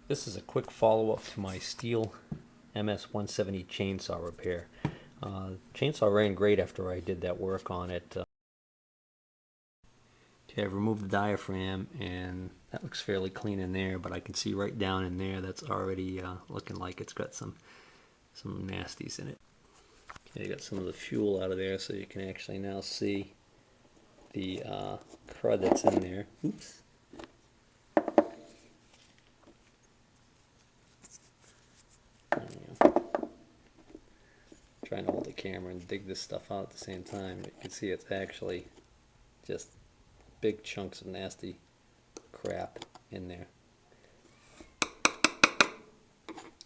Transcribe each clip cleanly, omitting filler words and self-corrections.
This is a quick follow-up to my Stihl MS170 chainsaw repair. Chainsaw ran great after I did that work on it. Okay, I've removed the diaphragm and that looks fairly clean in there, but I can see right down in there that's already looking like it's got some nasties in it. Okay, I got some of the fuel out of there so you can actually now see the crud that's in there. Oops. Trying to hold the camera and dig this stuff out at the same time. You can see it's actually just big chunks of nasty crap in there.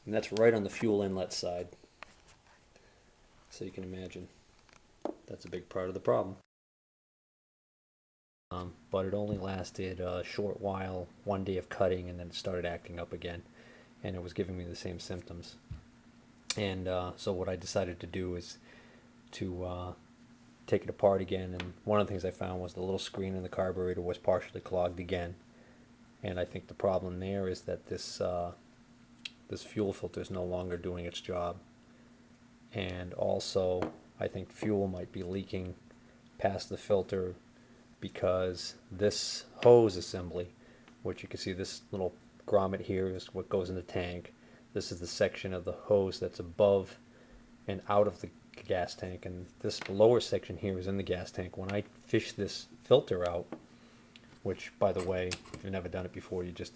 And that's right on the fuel inlet side. So you can imagine that's a big part of the problem. But it only lasted a short while, one day of cutting, and then it started acting up again. And it was giving me the same symptoms. And so what I decided to do is to take it apart again, and one of the things I found was the little screen in the carburetor was partially clogged again. And I think the problem there is that this fuel filter is no longer doing its job. And also I think fuel might be leaking past the filter because this hose assembly, which you can see this little grommet here is what goes in the tank. This is the section of the hose that's above and out of the gas tank, and this lower section here is in the gas tank. When I fish this filter out, which by the way, if you've never done it before, you just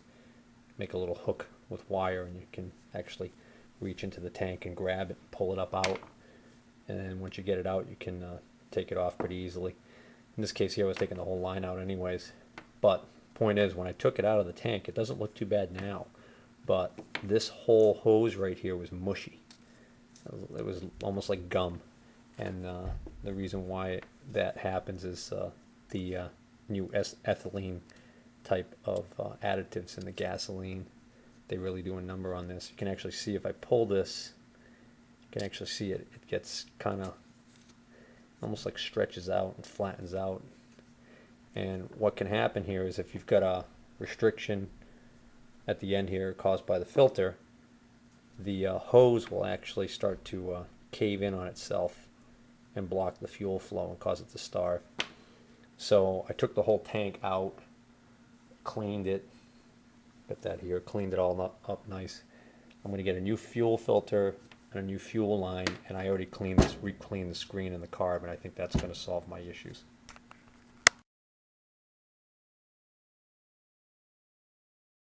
make a little hook with wire and you can actually reach into the tank and grab it and pull it up out, and then once you get it out you can take it off pretty easily. In this case here I was taking the whole line out anyways, but point is when I took it out of the tank it doesn't look too bad now, but this whole hose right here was mushy. It was almost like gum, and the reason why that happens is the new ethylene type of additives in the gasoline. They really do a number on this. You can actually see if I pull this, you can actually see it gets kind of almost like stretches out and flattens out. And what can happen here is if you've got a restriction at the end here caused by the filter, the hose will actually start to cave in on itself and block the fuel flow and cause it to starve. So I took the whole tank out, cleaned it, got that here, cleaned it all up nice. I'm going to get a new fuel filter and a new fuel line, and I already re-cleaned the screen and the carb, and I think that's going to solve my issues.